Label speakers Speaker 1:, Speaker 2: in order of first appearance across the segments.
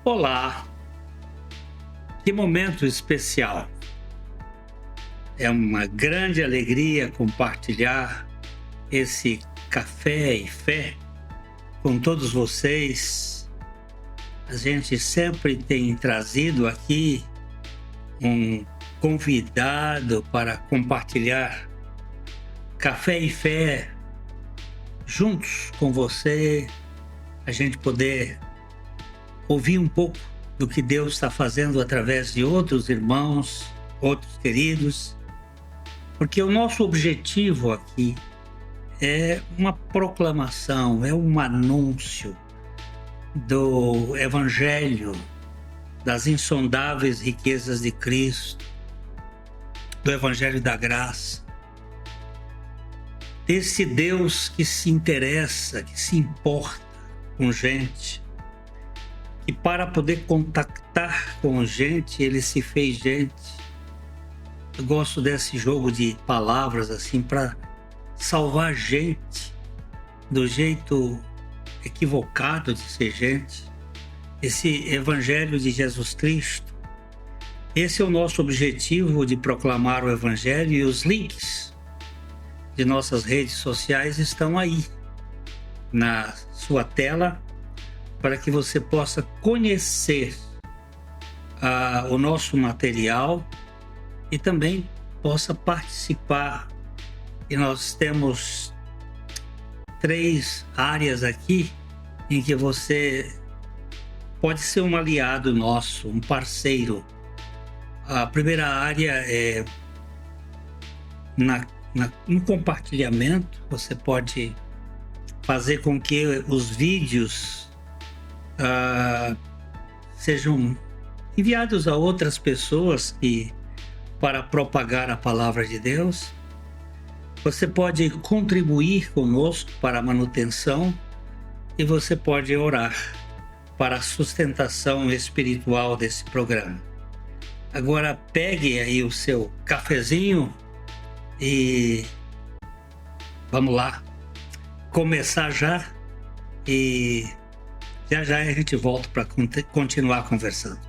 Speaker 1: Olá, que momento especial. É uma grande alegria compartilhar esse café e fé com todos vocês. A gente sempre tem trazido aqui um convidado para compartilhar café e fé juntos com você, a gente poder ouvir um pouco do que Deus está fazendo através de outros irmãos, outros queridos, porque o nosso objetivo aqui é uma proclamação, é um anúncio do Evangelho, das insondáveis riquezas de Cristo, do Evangelho da graça, desse Deus que se interessa, que se importa com gente, e para poder contactar com gente, ele se fez gente. Eu gosto desse jogo de palavras assim, para salvar gente do jeito equivocado de ser gente. Esse Evangelho de Jesus Cristo, esse é o nosso objetivo de proclamar o Evangelho, e os links de nossas redes sociais estão aí na sua tela, para que você possa conhecer o nosso material e também possa participar. E nós temos 3 áreas aqui em que você pode ser um aliado nosso, um parceiro. A primeira área é no compartilhamento. Você pode fazer com que os vídeos sejam enviados a outras pessoas para propagar a palavra de Deus. Você pode contribuir conosco para a manutenção e você pode orar para a sustentação espiritual desse programa. Agora pegue aí o seu cafezinho e vamos lá começar já, e já a gente volta para continuar conversando.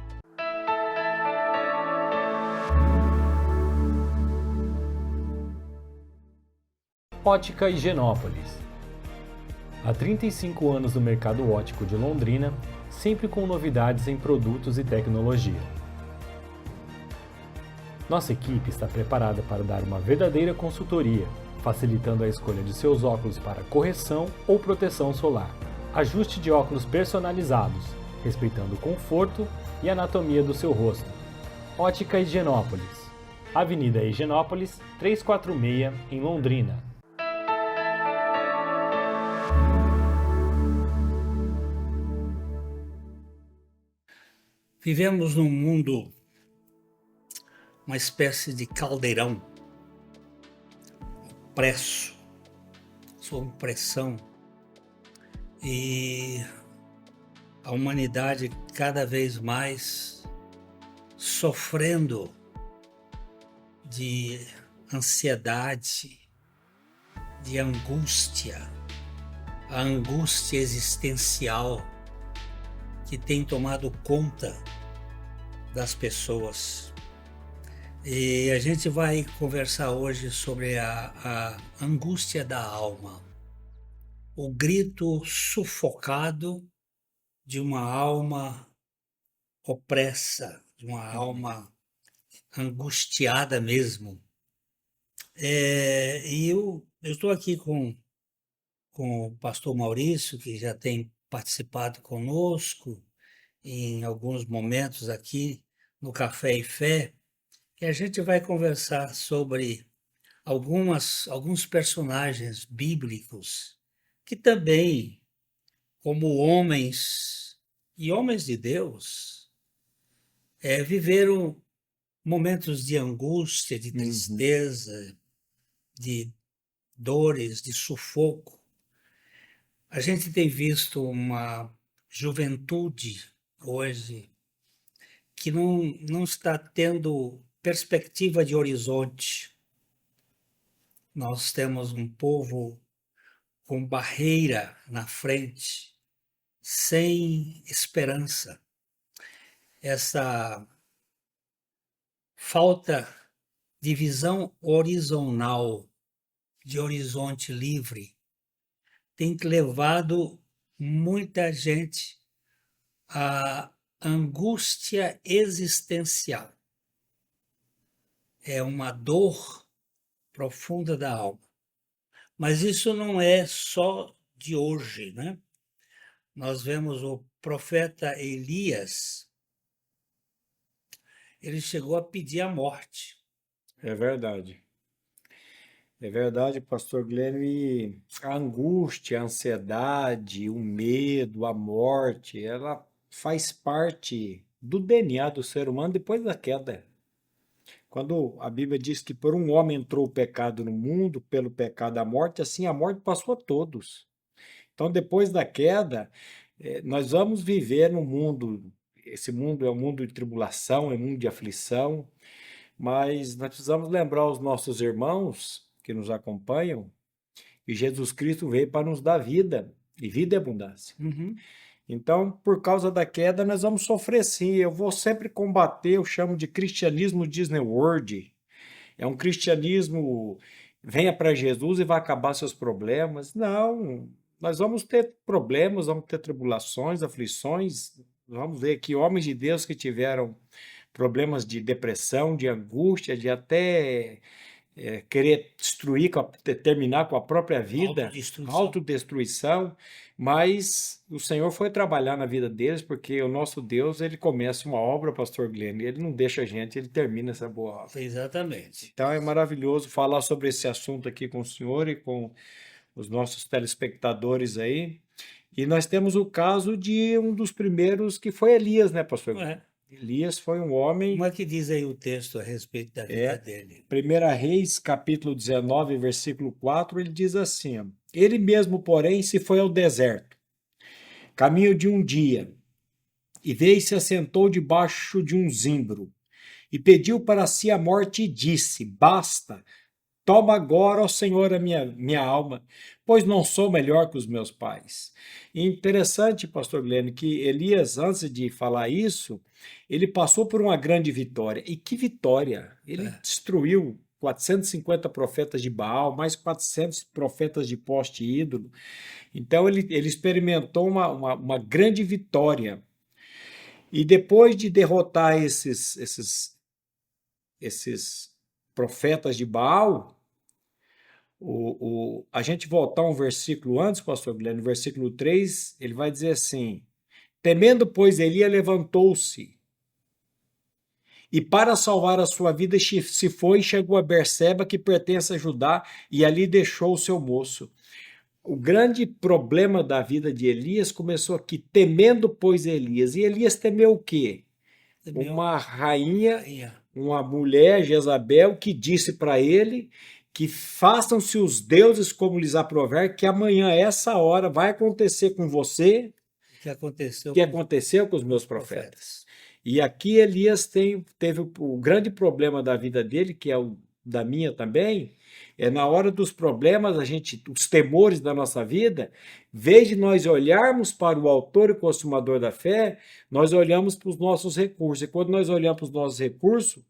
Speaker 2: Ótica Higienópolis. Há 35 anos no mercado óptico de Londrina, sempre com novidades em produtos e tecnologia. Nossa equipe está preparada para dar uma verdadeira consultoria, facilitando a escolha de seus óculos para correção ou proteção solar. Ajuste de óculos personalizados, respeitando o conforto e anatomia do seu rosto. Ótica Higienópolis. Avenida Higienópolis, 346, em Londrina.
Speaker 1: Vivemos num mundo, uma espécie de caldeirão, opresso, sob pressão, e a humanidade cada vez mais sofrendo de ansiedade, de angústia, a angústia existencial que tem tomado conta das pessoas. E a gente vai conversar hoje sobre a angústia da alma, o grito sufocado de uma alma opressa, de uma alma angustiada mesmo. E eu estou aqui com o pastor Maurício, que já tem participado conosco em alguns momentos aqui no Café e Fé, que a gente vai conversar sobre alguns personagens bíblicos que também, como homens e homens de Deus, viveram momentos de angústia, de tristeza, de dores, de sufoco. A gente tem visto uma juventude hoje que não está tendo perspectiva de horizonte. Nós temos um povo com barreira na frente, sem esperança. essa falta de visão horizontal, de horizonte livre, tem levado muita gente à angústia existencial. É uma dor profunda da alma. Mas isso não é só de hoje, né? Nós vemos o profeta Elias, ele chegou a pedir a morte.
Speaker 3: É verdade. É verdade, pastor Glênio, e a angústia, a ansiedade, o medo, a morte, ela faz parte do DNA do ser humano depois da queda. Quando a Bíblia diz que por um homem entrou o pecado no mundo, pelo pecado a morte, assim a morte passou a todos. Então, depois da queda, nós vamos viver num mundo, esse mundo é um mundo de tribulação, é um mundo de aflição, mas nós precisamos lembrar os nossos irmãos que nos acompanham que Jesus Cristo veio para nos dar vida, e vida e abundância.
Speaker 1: Uhum.
Speaker 3: Então, por causa da queda, nós vamos sofrer sim. Eu vou sempre combater, eu chamo de cristianismo Disney World. É um cristianismo, venha para Jesus e vai acabar seus problemas. Não, nós vamos ter problemas, vamos ter tribulações, aflições. Vamos ver aqui homens de Deus que tiveram problemas de depressão, de angústia, de até querer destruir, terminar com a própria vida, autodestruição, mas o Senhor foi trabalhar na vida deles, porque o nosso Deus, ele começa uma obra, pastor Glenn, e ele não deixa a gente, ele termina essa boa obra.
Speaker 1: Exatamente.
Speaker 3: Então é maravilhoso falar sobre esse assunto aqui com o senhor e com os nossos telespectadores aí. E nós temos o caso de um dos primeiros que foi Elias, né, pastor Glenn?
Speaker 1: É.
Speaker 3: Elias foi um homem.
Speaker 1: Como é que diz aí o texto a respeito da vida dele?
Speaker 3: 1 Reis, capítulo 19, versículo 4, ele diz assim: ó, ele mesmo, porém, se foi ao deserto, caminho de um dia, e veio e se assentou debaixo de um zimbro, e pediu para si a morte e disse: basta, toma agora, ó Senhor, a minha alma, pois não sou melhor que os meus pais. E interessante, pastor Glenn, que Elias, antes de falar isso, ele passou por uma grande vitória. E que vitória! Ele destruiu 450 profetas de Baal, mais 400 profetas de poste ídolo. Então ele experimentou uma grande vitória. E depois de derrotar esses profetas de Baal, a gente voltar um versículo antes, pastor Guilherme, no versículo 3, ele vai dizer assim: temendo, pois, Elias levantou-se e para salvar a sua vida se foi e chegou a Berseba, que pertence a Judá, e ali deixou o seu moço. O grande problema da vida de Elias começou aqui, temendo, pois, Elias. E Elias temeu o quê? Uma rainha, uma mulher, Jezabel, que disse para ele que façam-se os deuses como lhes aprouver, que amanhã, essa hora, vai acontecer com você o que aconteceu com os meus profetas. E aqui Elias teve o grande problema da vida dele, que é o da minha também, é na hora dos problemas, os temores da nossa vida, em vez de nós olharmos para o autor e consumador da fé, nós olhamos para os nossos recursos. E quando nós olhamos para os nossos recursos,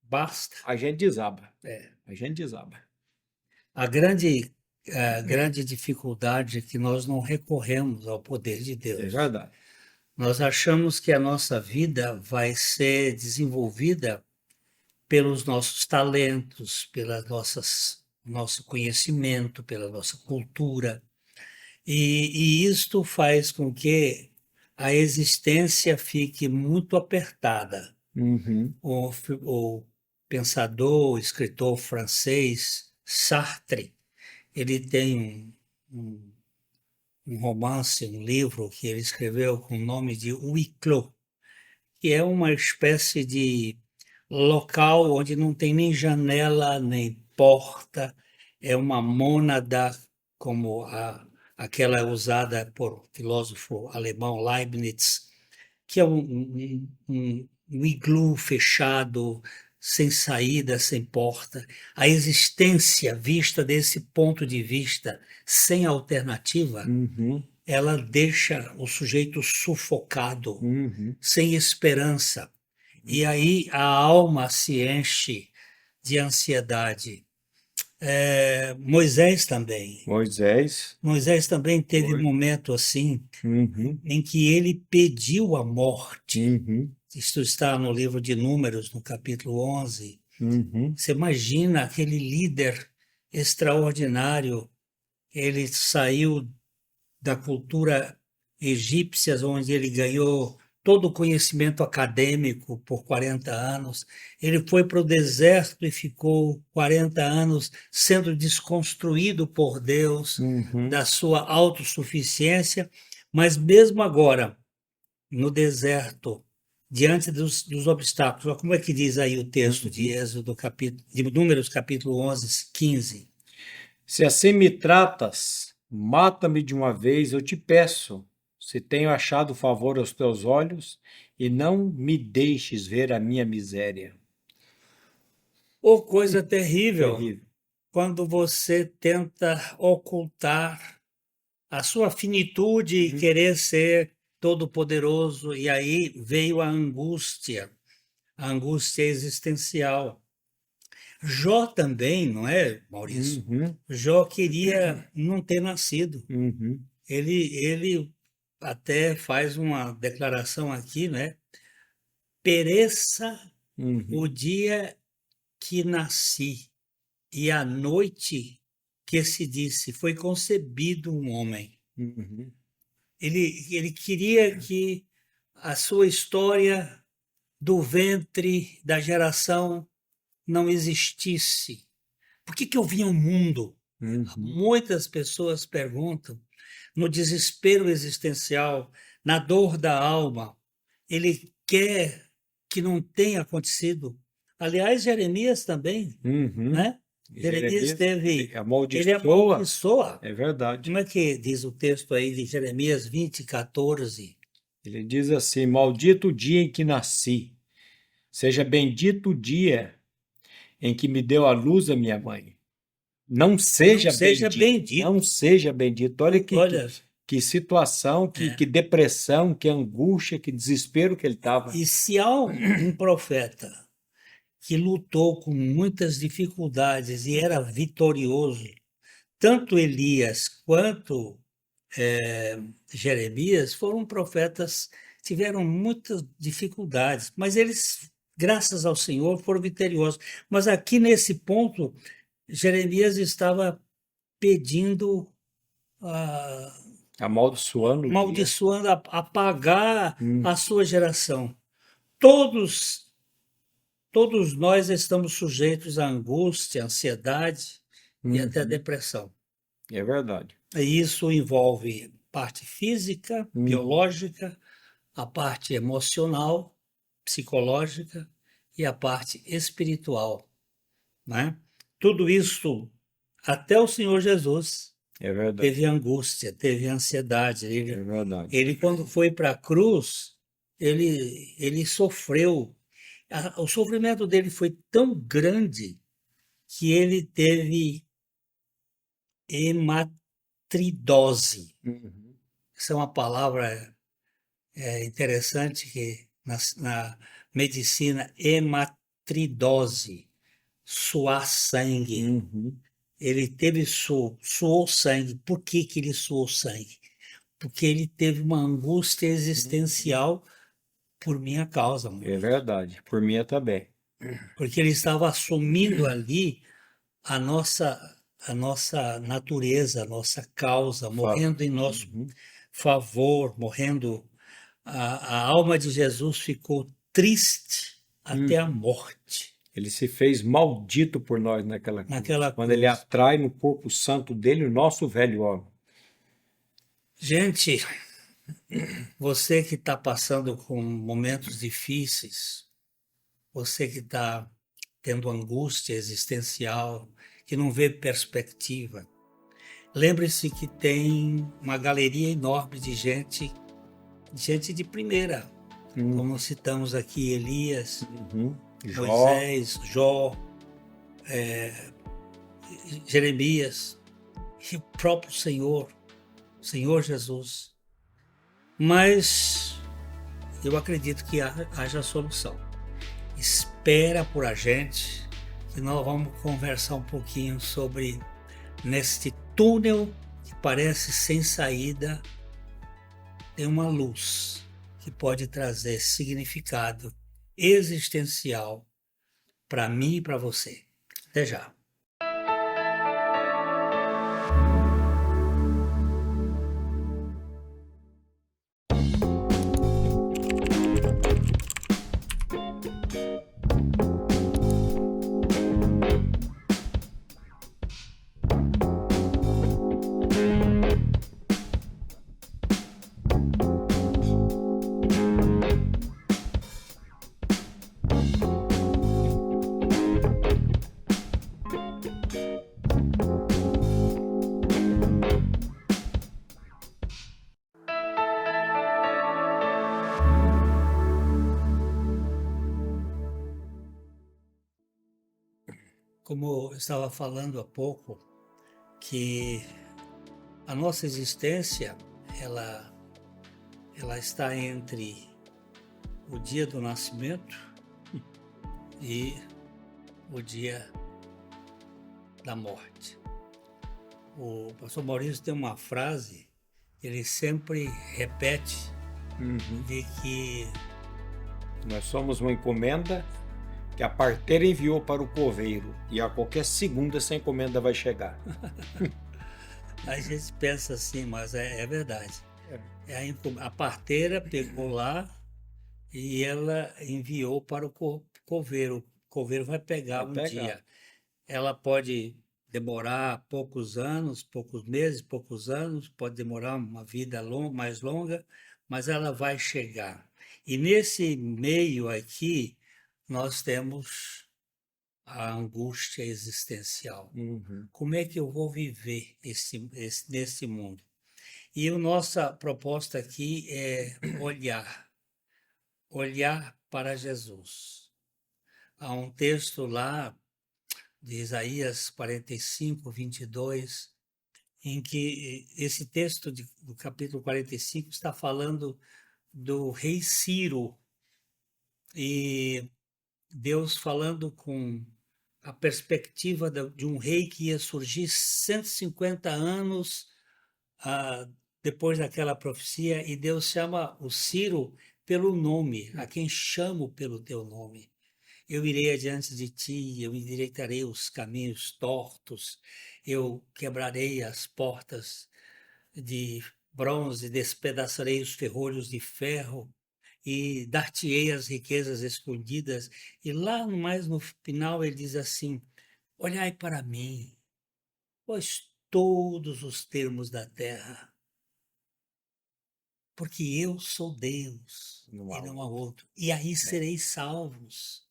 Speaker 1: basta.
Speaker 3: A gente desaba. A gente desaba.
Speaker 1: A grande dificuldade é que nós não recorremos ao poder de Deus.
Speaker 3: É verdade.
Speaker 1: Nós achamos que a nossa vida vai ser desenvolvida pelos nossos talentos, nosso conhecimento, pela nossa cultura. E isto faz com que a existência fique muito apertada.
Speaker 3: Uhum.
Speaker 1: O pensador, o escritor francês Sartre, ele tem um romance, um livro que ele escreveu com o nome de Huis Clos, que é uma espécie de local onde não tem nem janela, nem porta, é uma mônada, como aquela usada por filósofo alemão Leibniz, que é um iglu fechado, sem saída, sem porta. A existência vista desse ponto de vista, sem alternativa, ela deixa o sujeito sufocado,
Speaker 3: Uhum.
Speaker 1: sem esperança. E aí a alma se enche de ansiedade. Moisés também.
Speaker 3: Moisés.
Speaker 1: Moisés também teve
Speaker 3: Foi.
Speaker 1: momento assim,
Speaker 3: Uhum.
Speaker 1: em que ele pediu a morte.
Speaker 3: Uhum.
Speaker 1: Isto está no livro de Números, no capítulo 11.
Speaker 3: Uhum.
Speaker 1: Você imagina aquele líder extraordinário, ele saiu da cultura egípcia, onde ele ganhou todo o conhecimento acadêmico por 40 anos. Ele foi para o deserto e ficou 40 anos sendo desconstruído por Deus
Speaker 3: Uhum.
Speaker 1: da sua autossuficiência, mas mesmo agora, no deserto, diante dos obstáculos, olha como é que diz aí o texto de Êxodo, de Números, capítulo 11, 15.
Speaker 3: Se assim me tratas, mata-me de uma vez, eu te peço, se tenho achado favor aos teus olhos, e não me deixes ver a minha miséria.
Speaker 1: Ô, coisa terrível,
Speaker 3: Terrível.
Speaker 1: quando você tenta ocultar a sua finitude e querer ser todo-poderoso, e aí veio a angústia existencial. Jó também, não é, Maurício?
Speaker 3: Uhum.
Speaker 1: Jó queria não ter nascido.
Speaker 3: Uhum.
Speaker 1: Ele até faz uma declaração aqui, né? Pereça
Speaker 3: Uhum.
Speaker 1: o dia que nasci e a noite que se disse foi concebido um homem.
Speaker 3: Uhum.
Speaker 1: Ele queria que a sua história do ventre, da geração, não existisse. Por que eu vim ao mundo?
Speaker 3: Uhum.
Speaker 1: Muitas pessoas perguntam, no desespero existencial, na dor da alma, ele quer que não tenha acontecido. Aliás, Jeremias também,
Speaker 3: Uhum.
Speaker 1: né? Jeremias teve. Ele
Speaker 3: Amaldiçoa.
Speaker 1: amaldiçoa.
Speaker 3: É verdade.
Speaker 1: Como é que diz o texto aí de Jeremias 20, 14?
Speaker 3: Ele diz assim: maldito o dia em que nasci, seja bendito o dia em que me deu à luz a minha mãe. Não seja bendito. Não seja bendito. Olha
Speaker 1: Olha,
Speaker 3: que situação, que depressão, que angústia, que desespero que ele estava.
Speaker 1: e se há um profeta que lutou com muitas dificuldades e era vitorioso, tanto Elias quanto Jeremias foram profetas, tiveram muitas dificuldades, mas eles, graças ao Senhor, foram vitoriosos. Mas aqui nesse ponto, Jeremias estava pedindo,
Speaker 3: Amaldiçoando o dia.
Speaker 1: maldiçoando, apagar
Speaker 3: Hum.
Speaker 1: a sua geração. Todos nós estamos sujeitos à angústia, ansiedade e até depressão.
Speaker 3: É verdade.
Speaker 1: E isso envolve parte física, biológica, a parte emocional, psicológica e a parte espiritual, né? Tudo isso, até o Senhor Jesus
Speaker 3: É verdade.
Speaker 1: teve angústia, teve ansiedade.
Speaker 3: É verdade.
Speaker 1: Ele quando foi para a cruz, ele sofreu. O sofrimento dele foi tão grande que ele teve hematidose.
Speaker 3: Uhum.
Speaker 1: Essa é uma palavra interessante que na medicina, hematidose, suar sangue.
Speaker 3: Uhum.
Speaker 1: Ele teve suou sangue. Por que ele suou sangue? Porque ele teve uma angústia existencial por minha causa, amor.
Speaker 3: É verdade. Por mim também.
Speaker 1: Porque ele estava assumindo ali a nossa natureza, a nossa causa, morrendo em nosso favor, morrendo. A alma de Jesus ficou triste até a morte.
Speaker 3: Ele se fez maldito por nós naquela cruz. Quando ele atrai no corpo santo dele o nosso velho homem.
Speaker 1: Gente, você que está passando com momentos difíceis, você que está tendo angústia existencial, que não vê perspectiva, lembre-se que tem uma galeria enorme de gente de primeira, como citamos aqui Elias, Moisés, Jó, Jeremias, e o próprio Senhor Senhor Jesus. Mas eu acredito que haja solução. Espera por a gente, que nós vamos conversar um pouquinho sobre neste túnel que parece sem saída, tem uma luz que pode trazer significado existencial para mim e para você. Até já. Como eu estava falando há pouco, que a nossa existência, ela está entre o dia do nascimento e o dia da morte. O pastor Maurício tem uma frase, ele sempre repete, de que
Speaker 3: Nós somos uma encomenda que a parteira enviou para o coveiro e a qualquer segundo essa encomenda vai chegar.
Speaker 1: a gente pensa assim, mas é verdade. A parteira pegou lá e ela enviou para o coveiro. O coveiro vai pegar um dia. Ela pode demorar poucos anos, poucos meses, poucos anos, pode demorar uma vida mais longa, mas ela vai chegar. E nesse meio aqui, nós temos a angústia existencial. Como é que eu vou viver nesse mundo? E a nossa proposta aqui é olhar para Jesus. Há um texto lá de Isaías 45, 22, em que esse texto do capítulo 45 está falando do rei Ciro, e Deus falando com a perspectiva de um rei que ia surgir 150 anos depois daquela profecia, e Deus chama o Ciro pelo nome, a quem chamo pelo teu nome. Eu irei adiante de ti, eu endireitarei os caminhos tortos, eu quebrarei as portas de bronze, despedaçarei os ferrolhos de ferro e dar-te-ei as riquezas escondidas. E lá mais no final ele diz assim: olhai para mim, pois todos os termos da terra, porque eu sou Deus e não há outro. E aí sereis salvos,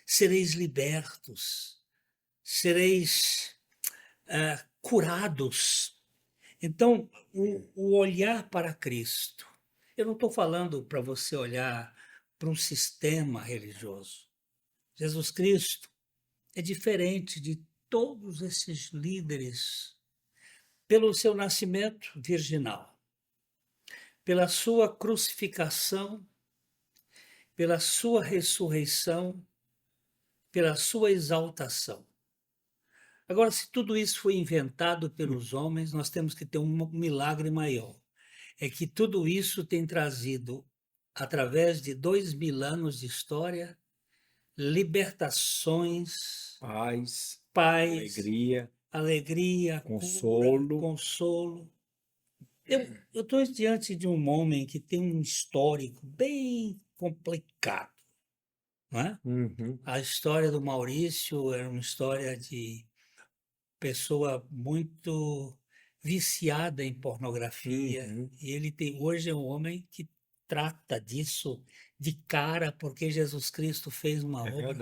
Speaker 1: sereis libertos, sereis curados. Então, o olhar para Cristo. Eu não estou falando para você olhar para um sistema religioso. Jesus Cristo é diferente de todos esses líderes pelo seu nascimento virginal, pela sua crucificação, pela sua ressurreição, pela sua exaltação. Agora, se tudo isso foi inventado pelos homens, nós temos que ter um milagre maior. É que tudo isso tem trazido, através de 2000 anos de história, libertações, paz, alegria, consolo. Eu estou diante de um homem que tem um histórico bem complicado, não é? A história do Maurício era uma história de pessoa muito viciada em pornografia, e ele hoje é um homem que trata disso de cara, porque Jesus Cristo fez uma obra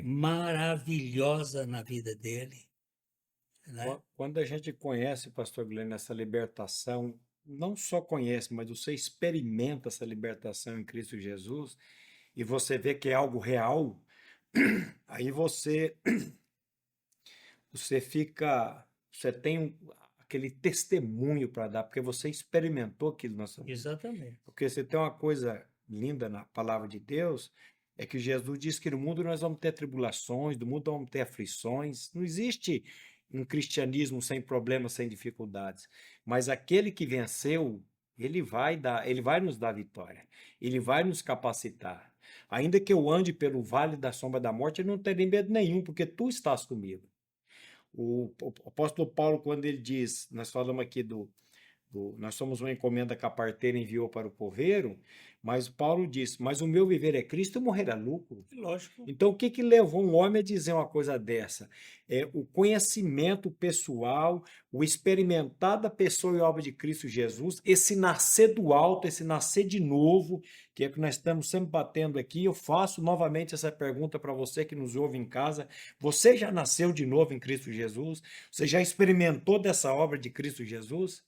Speaker 1: maravilhosa na vida dele. Né?
Speaker 3: Quando a gente conhece, pastor Glenn, essa libertação, não só conhece, mas você experimenta essa libertação em Cristo Jesus, e você vê que é algo real, aí você tem aquele testemunho para dar, porque você experimentou aquilo na sua vida.
Speaker 1: Exatamente.
Speaker 3: Porque você tem uma coisa linda na palavra de Deus, é que Jesus diz que no mundo nós vamos ter tribulações, no mundo vamos ter aflições. Não existe um cristianismo sem problemas, sem dificuldades. Mas aquele que venceu, ele vai nos dar vitória. Ele vai nos capacitar. Ainda que eu ande pelo vale da sombra da morte, eu não terei medo nenhum, porque tu estás comigo. O apóstolo Paulo, quando ele diz, nós falamos aqui nós somos uma encomenda que a parteira enviou para o coveiro, mas Paulo diz, mas o meu viver é Cristo e morrer é lucro.
Speaker 1: Lógico.
Speaker 3: Então, o que que levou um homem a dizer uma coisa dessa? É o conhecimento pessoal, o experimentar da pessoa e obra de Cristo Jesus, esse nascer do alto, esse nascer de novo, que é o que nós estamos sempre batendo aqui. Eu faço novamente essa pergunta para você que nos ouve em casa. Você já nasceu de novo em Cristo Jesus? Você já experimentou dessa obra de Cristo Jesus?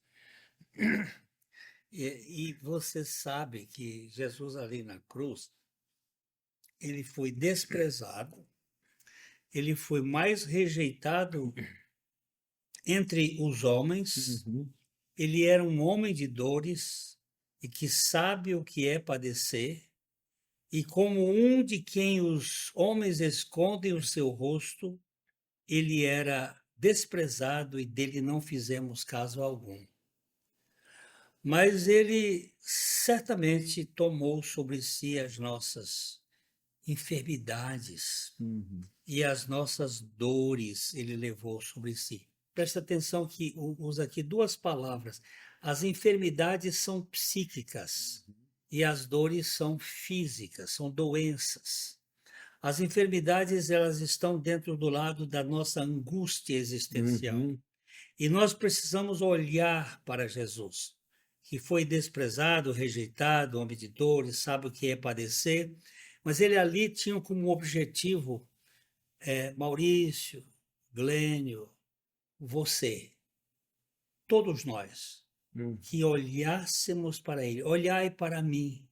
Speaker 1: E você sabe que Jesus ali na cruz, ele foi desprezado, ele foi mais rejeitado entre os homens, ele era um homem de dores e que sabe o que é padecer, e como um de quem os homens escondem o seu rosto, ele era desprezado e dele não fizemos caso algum. Mas ele certamente tomou sobre si as nossas enfermidades e as nossas dores ele levou sobre si. Presta atenção que usa aqui duas palavras. As enfermidades são psíquicas e as dores são físicas, são doenças. As enfermidades, elas estão dentro do lado da nossa angústia existencial. E nós precisamos olhar para Jesus, que foi desprezado, rejeitado, homem de dores, sabe o que é padecer, mas ele ali tinha como objetivo Maurício, Glênio, você, todos nós, que olhássemos para ele. Olhai para mim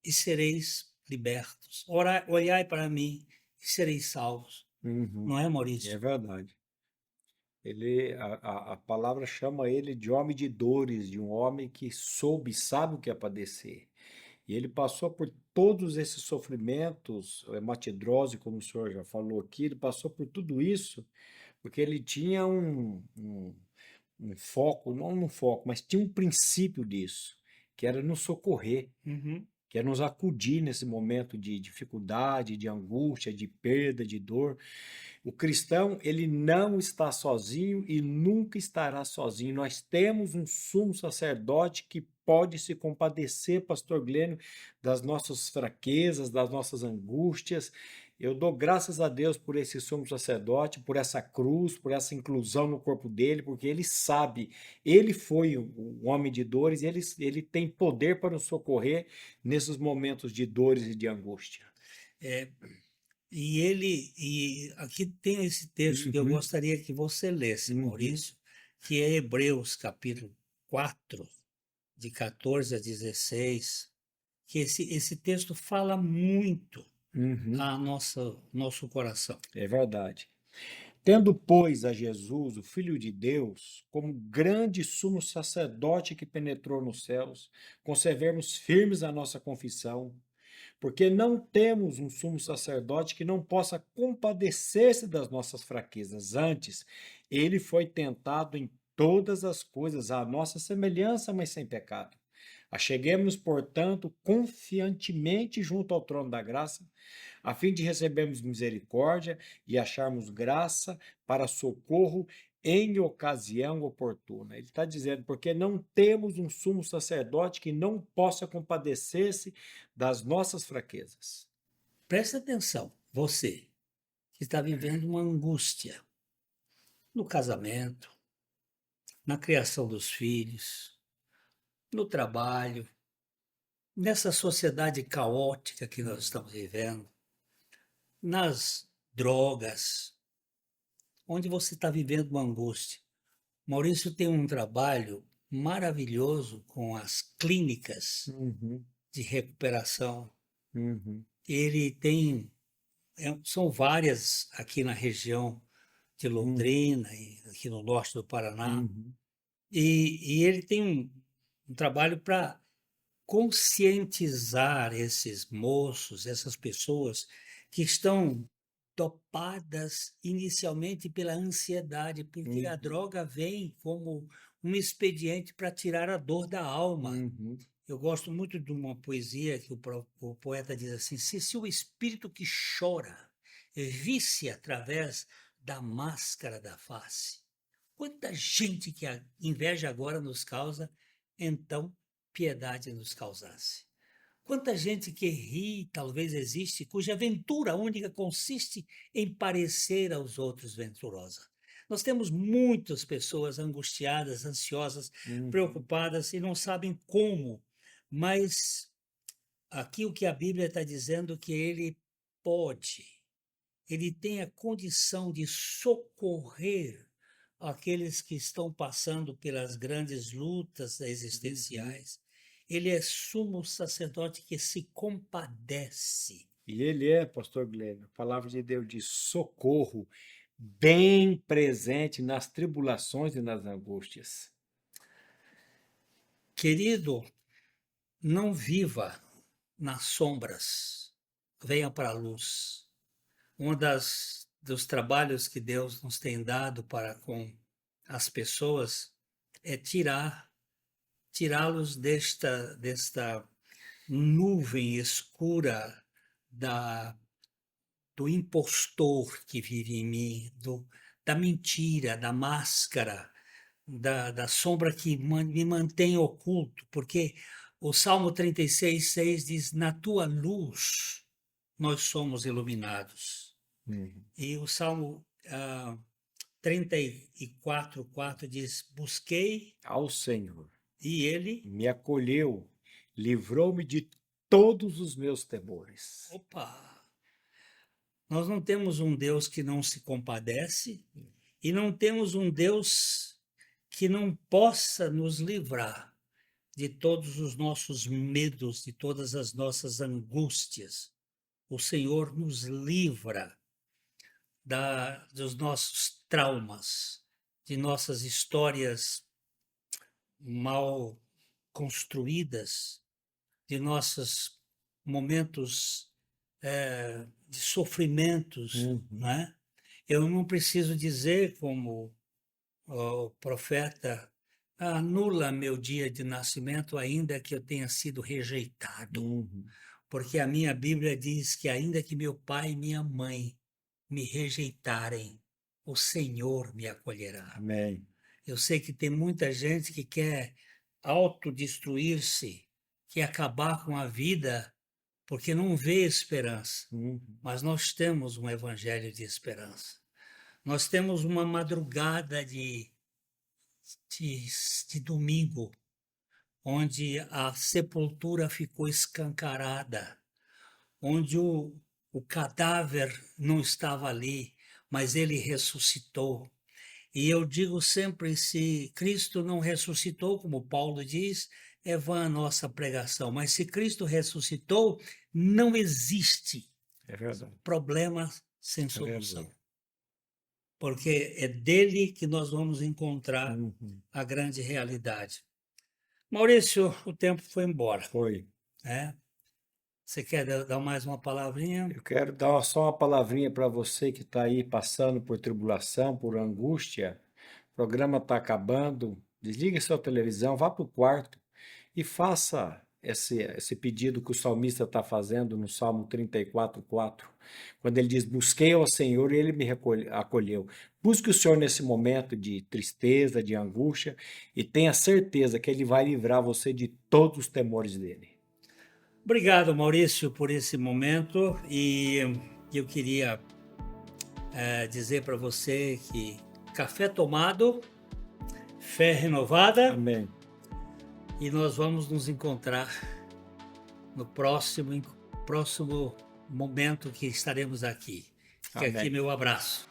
Speaker 1: e sereis libertos. Olhai para mim e sereis salvos. Não é, Maurício?
Speaker 3: É verdade. A palavra chama ele de homem de dores, de um homem que sabe o que é padecer. E ele passou por todos esses sofrimentos, hematidrose, como o senhor já falou aqui, ele passou por tudo isso, porque ele tinha um foco, não um foco, mas tinha um princípio disso, que era nos socorrer, que é nos acudir nesse momento de dificuldade, de angústia, de perda, de dor. O cristão, ele não está sozinho e nunca estará sozinho. Nós temos um sumo sacerdote que pode se compadecer, pastor Glênio, das nossas fraquezas, das nossas angústias. Eu dou graças a Deus por esse sumo sacerdote, por essa cruz, por essa inclusão no corpo dele, porque ele sabe, ele foi um homem de dores, ele tem poder para nos socorrer nesses momentos de dores e de angústia.
Speaker 1: E aqui tem esse texto que eu gostaria que você lesse, Maurício, que é Hebreus capítulo 4, de 14 a 16, que esse texto fala muito a nosso coração.
Speaker 3: É verdade. Tendo, pois, a Jesus, o Filho de Deus, como grande sumo sacerdote que penetrou nos céus, conservemos firmes a nossa confissão, porque não temos um sumo sacerdote que não possa compadecer-se das nossas fraquezas. Antes, ele foi tentado em todas as coisas, à nossa semelhança, mas sem pecado. Acheguemos-nos, portanto, confiantemente junto ao trono da graça, a fim de recebermos misericórdia e acharmos graça para socorro em ocasião oportuna. Ele está dizendo, porque não temos um sumo sacerdote que não possa compadecer-se das nossas fraquezas.
Speaker 1: Presta atenção, você que está vivendo uma angústia no casamento, na criação dos filhos, no trabalho, nessa sociedade caótica que nós estamos vivendo, nas drogas, onde você está vivendo uma angústia. Maurício tem um trabalho maravilhoso com as clínicas de recuperação. Ele tem, são várias aqui na região de Londrina, e aqui no norte do Paraná.
Speaker 3: Uhum.
Speaker 1: E ele tem um trabalho para conscientizar esses moços, essas pessoas que estão topadas inicialmente pela ansiedade, porque a
Speaker 3: Uhum.
Speaker 1: droga vem como um expediente para tirar a dor da alma.
Speaker 3: Uhum.
Speaker 1: Eu gosto muito de uma poesia que o poeta diz assim: se o espírito que chora visse através da máscara da face, quanta gente que a inveja agora nos causa, então piedade nos causasse. Quanta gente que ri, talvez existe, cuja aventura única consiste em parecer aos outros venturosa. Nós temos muitas pessoas angustiadas, ansiosas,
Speaker 3: Uhum.
Speaker 1: preocupadas e não sabem como, mas aqui o que a Bíblia está dizendo que ele pode, ele tem a condição de socorrer aqueles que estão passando pelas grandes lutas existenciais. Ele é sumo sacerdote que se compadece.
Speaker 3: E ele é, pastor Glênio, a palavra de Deus diz socorro, bem presente nas tribulações e nas angústias.
Speaker 1: Querido, não viva nas sombras, venha para a luz. Um dos trabalhos que Deus nos tem dado para com as pessoas é tirá-los desta nuvem escura do impostor que vive em mim, da mentira, da máscara, da sombra que me mantém oculto, porque o Salmo 36:6 diz: na tua luz nós somos iluminados.
Speaker 3: Uhum.
Speaker 1: E o Salmo 34:4 diz: busquei
Speaker 3: Ao Senhor,
Speaker 1: e ele.
Speaker 3: me acolheu, livrou-me de todos os meus temores.
Speaker 1: Opa! Nós não temos um Deus que não se compadece e não temos um Deus que não possa nos livrar de todos os nossos medos, de todas as nossas angústias. O Senhor nos livra dos nossos traumas, de nossas histórias mal construídas, de nossos momentos de sofrimentos, né? Eu não preciso dizer, como o profeta, anula meu dia de nascimento, ainda que eu tenha sido rejeitado. Porque a minha Bíblia diz que ainda que meu pai e minha mãe me rejeitarem, o Senhor me acolherá.
Speaker 3: Amém.
Speaker 1: Eu sei que tem muita gente que quer autodestruir-se, quer acabar com a vida, porque não vê esperança. Mas nós temos um evangelho de esperança. Nós temos uma madrugada de domingo, onde a sepultura ficou escancarada, onde o cadáver não estava ali, mas ele ressuscitou. E eu digo sempre, se Cristo não ressuscitou, como Paulo diz, é vã a nossa pregação. Mas se Cristo ressuscitou, não existe problema sem solução. Porque é dele que nós vamos encontrar a grande realidade. Maurício, o tempo foi embora.
Speaker 3: Foi.
Speaker 1: Você quer dar mais uma palavrinha?
Speaker 3: Eu quero dar só uma palavrinha para você que está aí passando por tribulação, por angústia. O programa está acabando. Desliga sua televisão, vá para o quarto e faça esse pedido que o salmista está fazendo no Salmo 34:4, quando ele diz: busquei ao Senhor e ele me acolheu. Busque o Senhor nesse momento de tristeza, de angústia, e tenha certeza que ele vai livrar você de todos os temores dele.
Speaker 1: Obrigado, Maurício, por esse momento, e eu queria dizer para você que café tomado, fé renovada.
Speaker 3: Amém.
Speaker 1: E nós vamos nos encontrar no próximo momento que estaremos aqui. Fica aqui meu abraço.